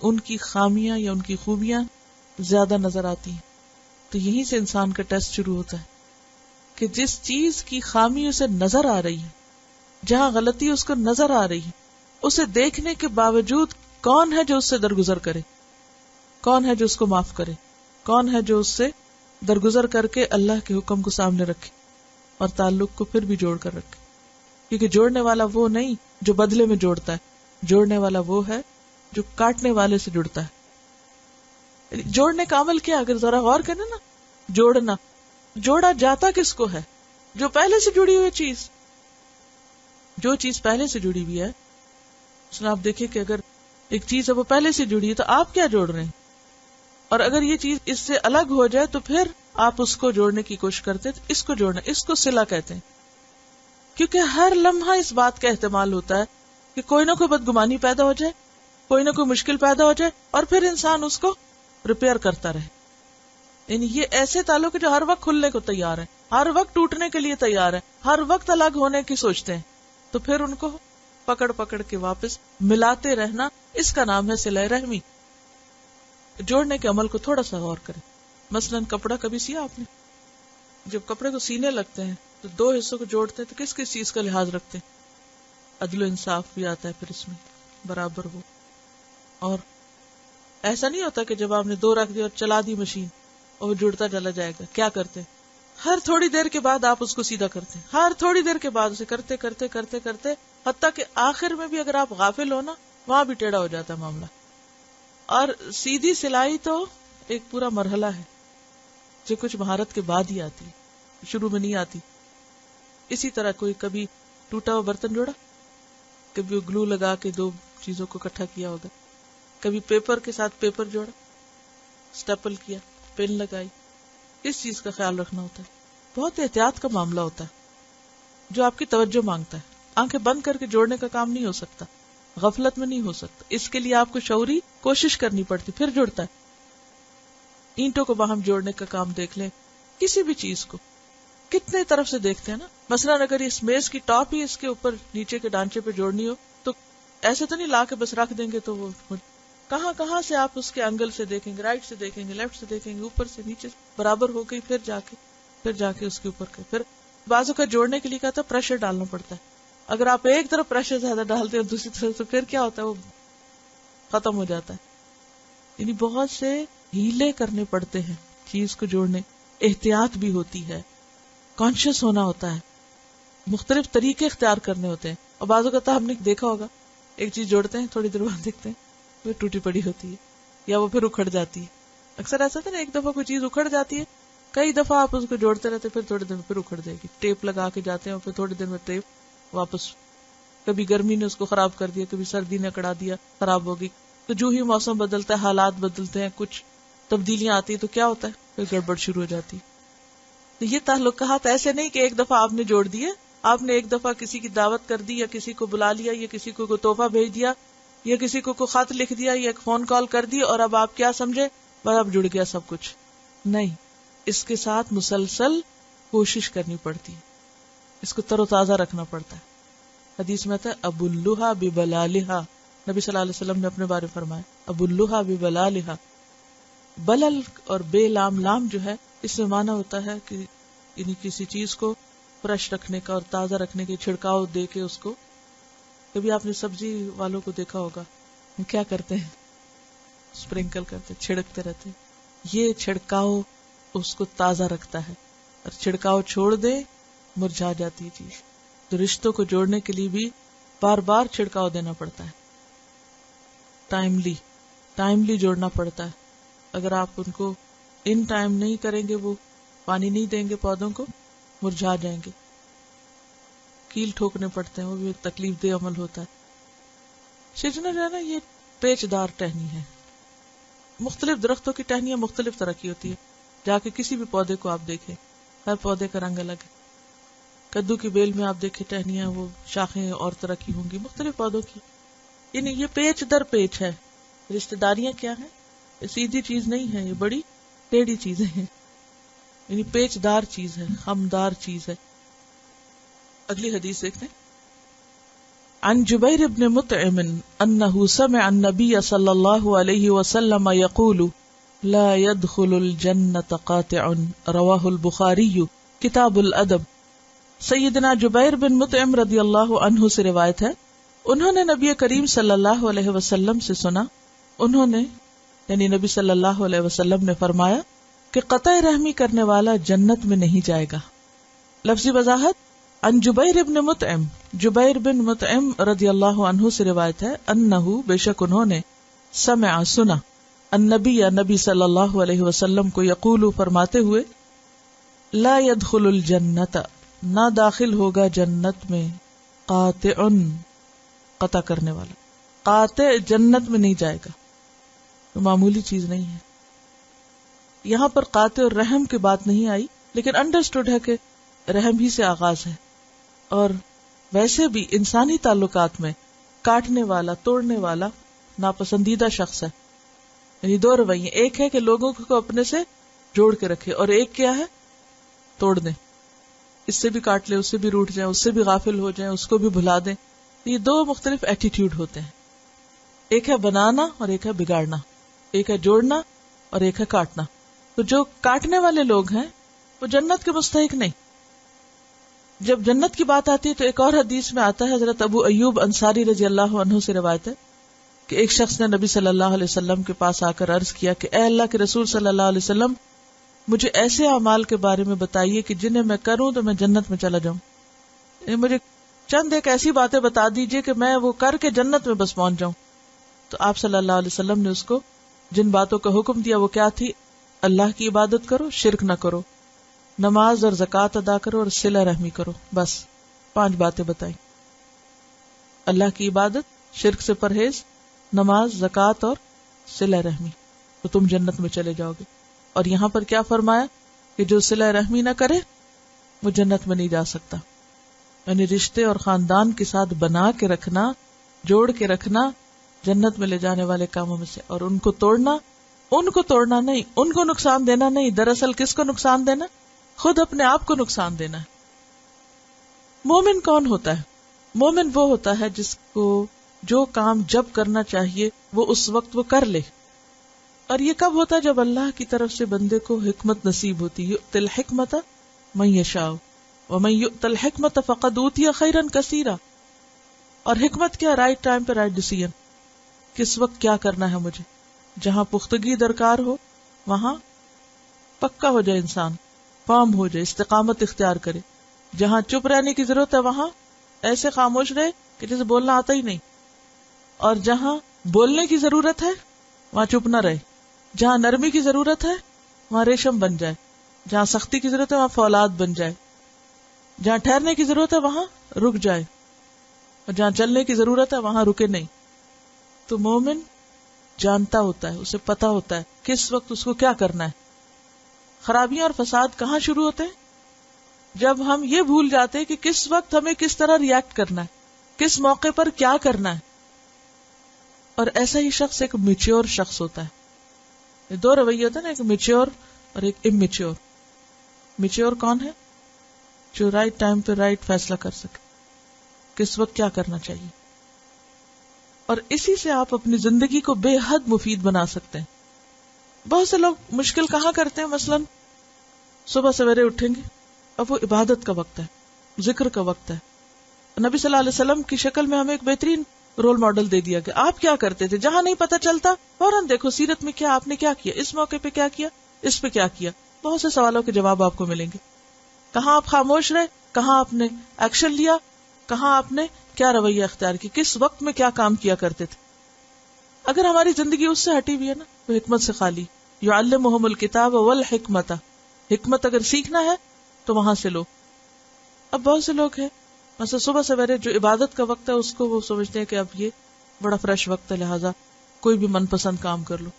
Speaker 1: ان کی خامیاں یا ان کی خوبیاں زیادہ نظر آتی ہیں. تو یہیں سے انسان کا ٹیسٹ شروع ہوتا ہے کہ جس چیز کی خامی اسے نظر آ رہی ہے، جہاں غلطی اس کو نظر آ رہی ہے، اسے دیکھنے کے باوجود کون ہے جو اس سے درگزر کرے، کون ہے جو اس کو معاف کرے، کون ہے جو اس سے درگزر کر کے اللہ کے حکم کو سامنے رکھے اور تعلق کو پھر بھی جوڑ کر رکھے. کیونکہ جوڑنے والا وہ نہیں جو بدلے میں جوڑتا ہے، جوڑنے والا وہ ہے جو کاٹنے والے سے جڑتا ہے. جوڑنے کا عمل کیا؟ اگر ذرا غور کریں نا، جوڑنا، جوڑا جاتا کس کو ہے؟ جو پہلے سے جڑی ہوئی چیز. جو چیز پہلے سے جڑی ہوئی ہے، اس میں آپ دیکھیں کہ اگر ایک چیز ہے وہ پہلے سے جڑی ہے تو آپ کیا جوڑ رہے ہیں، اور اگر یہ چیز اس سے الگ ہو جائے تو پھر آپ اس کو جوڑنے کی کوشش کرتے ہیں. تو اس کو جوڑنا، اس کو صلہ کہتے ہیں. کیونکہ ہر لمحہ اس بات کا احتمال ہوتا ہے کہ کوئی نہ کوئی بدگمانی پیدا ہو جائے، کوئی نہ کوئی مشکل پیدا ہو جائے، اور پھر انسان اس کو ریپیئر کرتا رہے. یعنی یہ ایسے تعلق ہے جو ہر وقت کھلنے کو تیار ہے، ہر وقت ٹوٹنے کے لیے تیار ہے، ہر وقت الگ ہونے کی سوچتے ہیں. تو پھر ان کو پکڑ پکڑ کے واپس ملاتے رہنا، اس کا نام ہے صلہ رحمی. جوڑنے کے عمل کو تھوڑا سا غور کریں. مثلا کپڑا کبھی سیا آپ نے؟ جب کپڑے کو سینے لگتے ہیں تو دو حصوں کو جوڑتے ہیں تو کس کس چیز کا لحاظ رکھتے ہیں؟ عدل و انصاف بھی آتا ہے پھر اس میں، برابر ہو. اور ایسا نہیں ہوتا کہ جب آپ نے دو رکھ دی اور چلا دی مشین اور وہ جڑتا چلا جائے گا. کیا کرتے ہیں؟ ہر تھوڑی دیر کے بعد آپ اس کو سیدھا کرتے ہیں، ہر تھوڑی دیر کے بعد اسے کرتے کرتے کرتے کرتے حتیٰ کہ آخر میں بھی اگر آپ غافل ہو نا، وہاں بھی ٹیڑھا ہو جاتا ہے معاملہ. اور سیدھی سلائی تو ایک پورا مرحلہ ہے جو کچھ مہارت کے بعد ہی آتی ہے، شروع میں نہیں آتی. اسی طرح کوئی کبھی ٹوٹا ہوا برتن جوڑا، کبھی وہ گلو لگا کے دو چیزوں کو اکٹھا کیا ہوگا، کبھی پیپر کے ساتھ پیپر جوڑا، سٹیپل کیا، پن لگائی. اس چیز کا خیال رکھنا ہوتا ہے. بہت احتیاط کا معاملہ ہوتا ہے جو آپ کی توجہ مانگتا ہے. آنکھیں بند کر کے جوڑنے کا کام نہیں ہو سکتا، غفلت میں نہیں ہو سکتا. اس کے لیے آپ کو شعوری کوشش کرنی پڑتی، پھر جڑتا ہے. اینٹوں کو باہم جوڑنے کا کام دیکھ لیں، کسی بھی چیز کو کتنے طرف سے دیکھتے ہیں نا. مثلا اگر اس میز کی ٹاپ ہی اس کے اوپر نیچے کے ڈھانچے پہ جوڑنی ہو تو ایسے تو نہیں لا کے بس رکھ دیں گے تو وہ کہاں کہاں سے آپ اس کے اینگل سے دیکھیں گے، رائٹ سے دیکھیں گے، لیفٹ سے دیکھیں گے، اوپر سے نیچے سے، برابر ہو گئی، پھر جا کے اس کے اوپر کے پھر بازو کا جوڑنے کے لیے کہتا ہے پریشر ڈالنا پڑتا ہے. اگر آپ ایک طرف پریشر زیادہ ڈالتے ہیں دوسری طرف تو پھر کیا ہوتا ہے، وہ ختم ہو جاتا ہے. یعنی بہت سے ہیلے کرنے پڑتے ہیں چیز کو جوڑنے، احتیاط بھی ہوتی ہے، کانشیس ہونا ہوتا ہے، مختلف طریقے اختیار کرنے ہوتے ہیں. اور بعض اوقات ہم نے دیکھا ہوگا ایک چیز جوڑتے ہیں، تھوڑی دیر بعد دیکھتے ہیں وہ ٹوٹی پڑی ہوتی ہے یا وہ پھر اکھڑ جاتی ہے. اکثر ایسا تھا نا، ایک دفعہ کوئی چیز اکھڑ جاتی ہے، کئی دفعہ آپ اس کو جوڑتے رہتے، پھر تھوڑے دن میں پھر اکھڑ جائے گی. ٹیپ لگا کے جاتے ہیں اور پھر تھوڑے دن میں ٹیپ واپس، کبھی گرمی نے اس کو خراب کر دیا، کبھی سردی نے اکڑا دیا، خراب ہوگی. تو جو ہی موسم بدلتا ہے، حالات بدلتے ہیں، کچھ تبدیلیاں آتی ہیں تو کیا ہوتا ہے، پھر گڑبڑ شروع ہو جاتی. تو یہ تعلقات ایسے نہیں کہ ایک دفعہ آپ نے جوڑ دیے، آپ نے ایک دفعہ کسی کی دعوت کر دی یا کسی کو بلا لیا یا کسی کو کوئی تحفہ بھیج دیا یا کسی کو کوئی خط لکھ دیا یا ایک فون کال کر دی اور اب آپ کیا سمجھے بس اب جڑ گیا سب کچھ. نہیں، اس کے ساتھ مسلسل کوشش کرنی پڑتی ہے، اس کو تر و تازہ رکھنا پڑتا ہے. حدیث میں آتا ہے ابلھا ببلالھا، نبی صلی اللہ علیہ وسلم نے اپنے بارے فرمایا ابلھا ببلالھا. بلل اور بے لام، لام جو ہے اس میں معنی ہوتا ہے کہ یعنی کسی چیز کو فریش رکھنے کا اور تازہ رکھنے کے، چھڑکاؤ دے کے اس کو. کبھی آپ نے سبزی والوں کو دیکھا ہوگا کیا کرتے ہیں، اسپرنکل کرتے، چھڑکتے رہتے. یہ چھڑکاؤ اس کو تازہ رکھتا ہے، اور چھڑکاؤ چھوڑ دے مرجھا جاتی ہے چیز. تو رشتوں کو جوڑنے کے لیے بھی بار بار چھڑکاؤ دینا پڑتا ہے، ٹائملی جوڑنا پڑتا ہے. اگر آپ ان کو ان ٹائم نہیں کریں گے، وہ پانی نہیں دیں گے پودوں کو، مرجھا جائیں گے. کیل ٹھوکنے پڑتے ہیں، وہ بھی ایک تکلیف دہ عمل ہوتا ہے. شجنا جو ہے نا، یہ پیچ دار ٹہنی ہے. مختلف درختوں کی ٹہنیاں مختلف طرح کی ہوتی ہے. جا کے کسی بھی پودے کو آپ دیکھیں، ہر پودے کا رنگ الگ ہے. کدو کی بیل میں آپ دیکھیں ٹہنیاں، وہ شاخیں اور طرح کی ہوں گی، مختلف پودوں کی. یعنی یہ پیچ در پیچ ہے. رشتہ داریاں کیا ہیں؟ یہ سیدھی چیز نہیں ہے، یہ بڑی ٹیڑھی چیزیں ہیں. یعنی پیچ دار چیز ہے، خمدار چیز ہے. اگلی حدیث دیکھتے ہیں. عن جبیر بن مطعم انه سمع النبي صلی اللہ علیہ وسلم يقول لا يدخل الجنة قاطع، رواہ البخاری کتاب الادب. سیدنا جبیر بن مطعم رضی اللہ عنہ سے روایت ہے، انہوں نے نبی کریم صلی اللہ علیہ وسلم سے سنا، انہوں نے یعنی نبی صلی اللہ علیہ وسلم نے فرمایا کہ قطع رحمی کرنے والا جنت میں نہیں جائے گا. لفظی وضاحت، ان جبیر بن مطعم، جبیر بن مطعم رضی اللہ عنہ سے روایت ہے، انہو بے شک انہوں نے، سمع سنا، النبی نبی صلی اللہ علیہ وسلم کو یقول فرماتے ہوئے، لا يدخل الجنت نہ داخل ہوگا جنت میں، قاطع قطع کرنے والا. قاطع جنت میں نہیں جائے گا، تو معمولی چیز نہیں ہے. یہاں پر قاطع اور رحم کی بات نہیں آئی، لیکن انڈرسٹوڈ ہے کہ رحم ہی سے آغاز ہے. اور ویسے بھی انسانی تعلقات میں کاٹنے والا، توڑنے والا ناپسندیدہ شخص ہے. یعنی دو رویے، ایک ہے کہ لوگوں کو اپنے سے جوڑ کے رکھے، اور ایک کیا ہے، توڑ دیں. اس سے بھی کاٹ لے، اس سے بھی روٹ جائیں، اس سے بھی غافل ہو جائیں، اس کو بھی بھلا دیں. یہ دو مختلف ایٹیٹیوڈ ہوتے ہیں، ایک ہے بنانا اور ایک ہے بگاڑنا، ایک ہے جوڑنا اور ایک ہے کاٹنا. تو جو کاٹنے والے لوگ ہیں وہ جنت کے مستحق نہیں. جب جنت کی بات آتی ہے تو ایک اور حدیث میں آتا ہے، حضرت ابو ایوب انصاری رضی اللہ عنہ سے روایت ہے کہ ایک شخص نے نبی صلی اللہ علیہ وسلم کے پاس آ کر عرض کیا کہ اے اللہ کے رسول صلی اللہ علیہ وسلم، مجھے ایسے اعمال کے بارے میں بتائیے کہ جنہیں میں کروں تو میں جنت میں چلا جاؤں. مجھے چند ایک ایسی باتیں بتا دیجئے کہ میں وہ کر کے جنت میں بس پہنچ جاؤں. تو آپ صلی اللہ علیہ وسلم نے اس کو جن باتوں کا حکم دیا وہ کیا تھی؟ اللہ کی عبادت کرو، شرک نہ کرو، نماز اور زکوٰۃ ادا کرو اور صلہ رحمی کرو. بس 5 باتیں بتائیں. اللہ کی عبادت، شرک سے پرہیز، نماز، زکوٰۃ اور صلہ رحمی، تو تم جنت میں چلے جاؤ گے. اور یہاں پر کیا فرمایا کہ جو صلہ رحمی نہ کرے وہ جنت میں نہیں جا سکتا. یعنی رشتے اور خاندان کے ساتھ بنا کے رکھنا، جوڑ کے رکھنا جنت میں لے جانے والے کاموں میں سے. اور ان کو توڑنا نہیں، ان کو نقصان دینا نہیں. دراصل کس کو نقصان دینا؟ خود اپنے آپ کو نقصان دینا ہے. مومن کون ہوتا ہے؟ مومن وہ ہوتا ہے جس کو جو کام جب کرنا چاہیے وہ اس وقت وہ کر لے. اور یہ کب ہوتا ہے؟ جب اللہ کی طرف سے بندے کو حکمت نصیب ہوتی ہے. یؤتی الحکمت من یشاء ومن یؤت الحکمت فقد اوتی خیرا کثیرا. اور حکمت کیا؟ رائٹ ٹائم پہ رائٹ ڈیسیژن. کس وقت کیا کرنا ہے مجھے. جہاں پختگی درکار ہو وہاں پکا ہو جائے انسان، فارم ہو جائے، استقامت اختیار کرے. جہاں چپ رہنے کی ضرورت ہے وہاں ایسے خاموش رہے کہ جسے بولنا آتا ہی نہیں. اور جہاں بولنے کی ضرورت ہے وہاں چپ نہ رہے. جہاں نرمی کی ضرورت ہے وہاں ریشم بن جائے. جہاں سختی کی ضرورت ہے وہاں فولاد بن جائے. جہاں ٹھہرنے کی ضرورت ہے وہاں رک جائے، اور جہاں چلنے کی ضرورت ہے وہاں رکے نہیں. تو مومن جانتا ہوتا ہے، اسے پتا ہوتا ہے کس وقت اس کو کیا کرنا ہے. خرابیاں اور فساد کہاں شروع ہوتے ہیں؟ جب ہم یہ بھول جاتے ہیں کہ کس وقت ہمیں کس طرح ریئیکٹ کرنا ہے، کس موقع پر کیا کرنا ہے. اور ایسا ہی شخص ایک میچور شخص ہوتا ہے. یہ دو رویے ہوتے ہیں نا، ایک میچور اور ایک امیچور. میچور کون ہے؟ جو رائٹ ٹائم پہ رائٹ فیصلہ کر سکے، کس وقت کیا کرنا چاہیے. اور اسی سے آپ اپنی زندگی کو بے حد مفید بنا سکتے ہیں. بہت سے لوگ مشکل کہاں کرتے ہیں؟ مثلا صبح سویرے اٹھیں گے، اب وہ عبادت کا وقت ہے، ذکر کا وقت ہے. نبی صلی اللہ علیہ وسلم کی شکل میں ہمیں ایک بہترین رول ماڈل دے دیا گیا. آپ کیا کرتے تھے؟ جہاں نہیں پتہ چلتا فوراً دیکھو سیرت میں کیا آپ نے کیا کیا، اس موقع پہ کیا کیا، اس پہ کیا کیا. بہت سے سوالوں کے جواب آپ کو ملیں گے. کہاں آپ خاموش رہے، کہاں آپ نے ایکشن لیا، کہاں آپ نے کیا رویہ اختیار کی، کس وقت میں کیا کام کیا کرتے تھے. اگر ہماری زندگی اس سے ہٹی ہوئی ہے نا تو حکمت سے خالی. یعلمہم الکتاب والحکمت، حکمت اگر سیکھنا ہے تو وہاں سے لو. اب بہت سے لوگ ہیں مثلا صبح سویرے جو عبادت کا وقت ہے اس کو وہ سمجھتے ہیں کہ اب یہ بڑا فریش وقت ہے، لہٰذا کوئی بھی من پسند کام کر لو.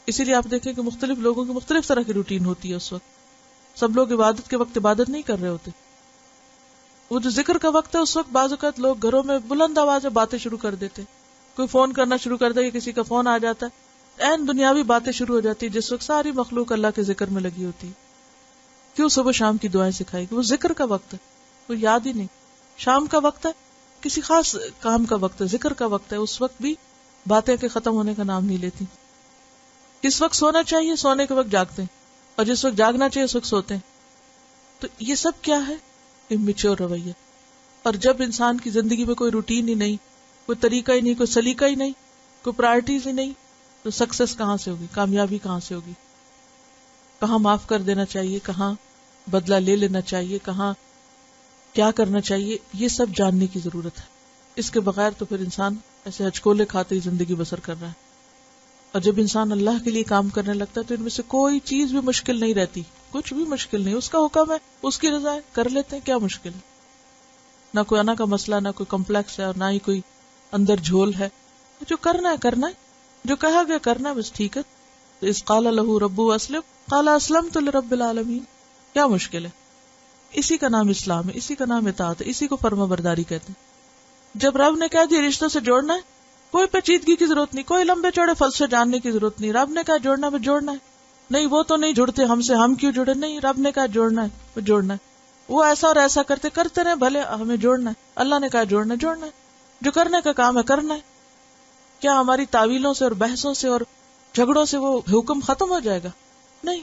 Speaker 1: اسی لیے آپ دیکھیں کہ مختلف لوگوں کی مختلف طرح کی روٹین ہوتی ہے. اس وقت سب لوگ عبادت کے وقت عبادت نہیں کر رہے ہوتے. وہ جو ذکر کا وقت ہے اس وقت بعض اوقات لوگ گھروں میں بلند آواز میں باتیں شروع کر دیتے. کوئی فون کرنا شروع کر دے، کسی کا فون آ جاتا ہے، این دنیاوی باتیں شروع ہو جاتی جس وقت ساری مخلوق اللہ کے ذکر میں لگی ہوتی. کیوں صبح شام کی دعائیں سکھائی کہ وہ ذکر کا وقت ہے، وہ یاد ہی نہیں. شام کا وقت ہے، کسی خاص کام کا وقت ہے، ذکر کا وقت ہے، اس وقت بھی باتیں کے ختم ہونے کا نام نہیں لیتی. کس وقت سونا چاہیے، سونے کے وقت جاگتے ہیں، اور جس وقت جاگنا چاہیے اس وقت سوتے ہیں. تو یہ سب کیا ہے؟ امیچور رویہ. اور جب انسان کی زندگی میں کوئی روٹین ہی نہیں، کوئی طریقہ ہی نہیں، کوئی سلیقہ ہی نہیں، کوئی پرائرٹیز ہی نہیں، تو سکسیس کہاں سے ہوگی، کامیابی کہاں سے ہوگی؟ کہاں معاف کر دینا چاہیے، کہاں بدلہ لے لینا چاہیے، کہاں کیا کرنا چاہیے، یہ سب جاننے کی ضرورت ہے. اس کے بغیر تو پھر انسان ایسے ہچکولے کھاتے ہی زندگی بسر کر رہا ہے. اور جب انسان اللہ کے لیے کام کرنے لگتا ہے تو ان میں سے کوئی چیز بھی مشکل نہیں رہتی، کچھ بھی مشکل نہیں. اس کا حکم ہے، اس کی رضا ہے، کر لیتے ہیں، کیا مشکل ہے؟ نہ کوئی انا کا مسئلہ، نہ کوئی کمپلیکس ہے، اور نہ ہی کوئی اندر جھول ہے. جو کرنا ہے کرنا ہے، جو کہا گیا کرنا ہے، بس ٹھیک ہے. اذ قال له ربه اسلم قال اسلمت لرب العالمین. کیا مشکل ہے؟ اسی کا نام اسلام ہے، اسی کا نام اطاعت ہے، اسی کو فرما برداری کہتے ہیں. جب رب نے کہا دیا رشتوں سے جوڑنا ہے، کوئی پیچیدگی کی ضرورت نہیں، کوئی لمبے چوڑے فلسفے جاننے کی ضرورت نہیں. رب نے کہا جوڑنا ہے، جوڑنا ہے. نہیں وہ تو نہیں جڑتے ہم سے، ہم کیوں جڑے؟ نہیں، رب نے کہا جوڑنا ہے، وہ جوڑنا ہے. وہ ایسا اور ایسا کرتے رہے، بھلے ہمیں جوڑنا ہے. اللہ نے کہا جوڑنا ہے، جوڑنا ہے. جو کرنے کا کام ہے کرنا ہے. کیا ہماری تعویلوں سے اور بحثوں سے اور جھگڑوں سے وہ حکم ختم ہو جائے گا؟ نہیں.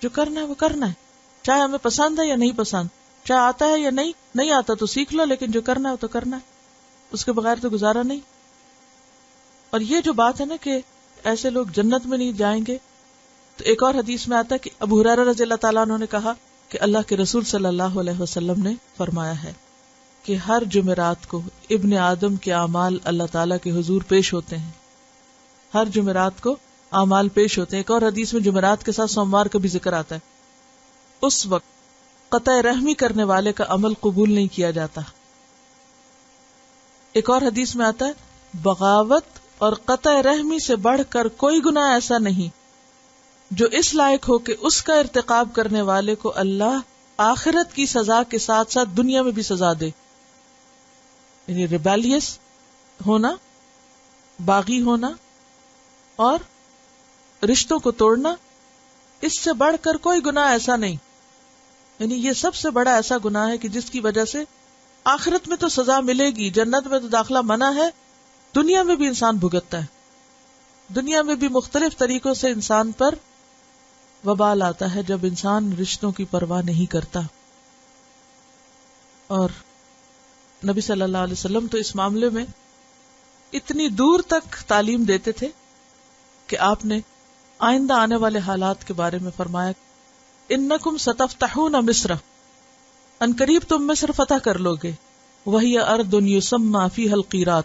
Speaker 1: جو کرنا ہے وہ کرنا ہے، چاہے ہمیں پسند ہے یا نہیں پسند، چاہے آتا ہے یا نہیں آتا تو سیکھ لو، لیکن جو کرنا ہے وہ تو کرنا ہے. اس کے بغیر تو گزارا نہیں. اور یہ جو بات ہے نا کہ ایسے لوگ جنت میں نہیں جائیں گے، تو ایک اور حدیث میں آتا ہے کہ ابو ہریرہ رضی اللہ تعالیٰ عنہ نے کہا کہ اللہ کے رسول صلی اللہ علیہ وسلم نے فرمایا ہے کہ ہر جمعرات کو ابن آدم کے اعمال اللہ تعالیٰ کے حضور پیش ہوتے ہیں. ہر جمعرات کو اعمال پیش ہوتے ہیں. ایک اور حدیث میں جمعرات کے ساتھ سوموار کا بھی ذکر آتا ہے. اس وقت قطع رحمی کرنے والے کا عمل قبول نہیں کیا جاتا. ایک اور حدیث میں آتا ہے بغاوت اور قطع رحمی سے بڑھ کر کوئی گناہ ایسا نہیں جو اس لائق ہو کہ اس کا ارتکاب کرنے والے کو اللہ آخرت کی سزا کے ساتھ ساتھ دنیا میں بھی سزا دے. یعنی ریبیلیس ہونا، باغی ہونا اور رشتوں کو توڑنا، اس سے بڑھ کر کوئی گناہ ایسا نہیں. یعنی یہ سب سے بڑا ایسا گناہ ہے کہ جس کی وجہ سے آخرت میں تو سزا ملے گی، جنت میں تو داخلہ منع ہے، دنیا میں بھی انسان بھگتتا ہے، دنیا میں بھی مختلف طریقوں سے انسان پر وبال آتا ہے جب انسان رشتوں کی پرواہ نہیں کرتا. اور نبی صلی اللہ علیہ وسلم تو اس معاملے میں اتنی دور تک تعلیم دیتے تھے کہ آپ نے آئندہ آنے والے حالات کے بارے میں فرمایا، انکم ستفتحون مصر، ان قریب تم مصر فتح کر لو گے، وہی ارض یسمى فیہا القیرات،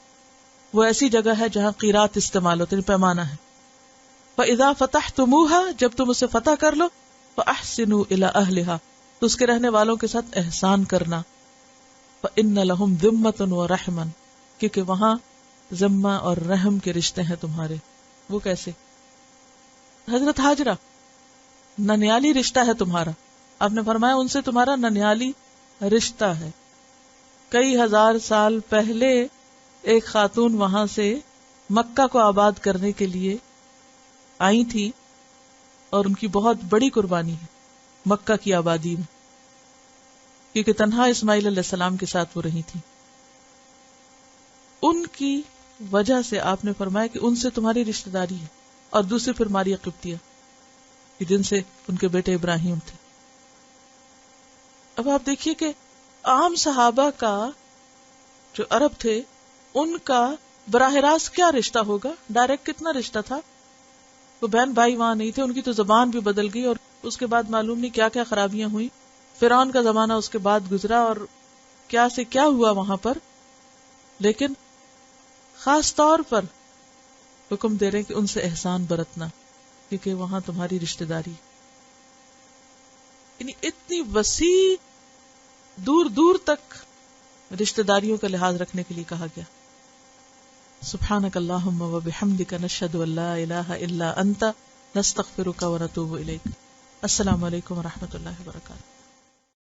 Speaker 1: وہ ایسی جگہ ہے جہاں قیرات استعمال ہوتے ہیں، پیمانہ ہے. فاذا فتحتموها، جب تم اسے فتح کر لو، فاحسنوا الی اہلہا، تو اس کے رہنے والوں کے ساتھ احسان کرنا. فان لہم ذمۃ ورحما، کیونکہ وہاں ذمہ اور رحم کے رشتے ہیں تمہارے. وہ کیسے؟ حضرت ہاجرہ، ننیالی رشتہ ہے تمہارا. آپ نے فرمایا ان سے تمہارا ننیالی رشتہ ہے. کئی ہزار سال پہلے ایک خاتون وہاں سے مکہ کو آباد کرنے کے لیے آئی تھی، اور ان کی بہت بڑی قربانی ہے مکہ کی آبادی میں، کیونکہ تنہا اسماعیل علیہ السلام کے ساتھ وہ رہی تھی. ان کی وجہ سے آپ نے فرمایا کہ ان سے تمہاری رشتہ داری ہے. اور دوسری پھر ماریہ قبطیہ، جن سے ان کے بیٹے ابراہیم تھے. اب آپ دیکھیے کہ عام صحابہ کا جو عرب تھے ان کا براہ راست کیا رشتہ ہوگا، ڈائریکٹ کتنا رشتہ تھا. وہ بہن بھائی وہاں نہیں تھے، ان کی تو زبان بھی بدل گئی، اور اس کے بعد معلوم نہیں کیا کیا خرابیاں ہوئی. فرعون کا زمانہ اس کے بعد گزرا، اور کیا سے کیا ہوا وہاں پر. لیکن خاص طور پر حکم دے رہے ہیں کہ ان سے احسان برتنا، کیونکہ وہاں تمہاری رشتہ داری. یعنی اتنی وسیع دور دور تک رشتہ داریوں کا لحاظ رکھنے کے لیے کہا گیا. سبحانک اللہم و بحمدک نشہد ان لا الہ الا انت نستغفرک و نتوب الیک. السلام علیکم و رحمۃ اللہ وبرکاتہ.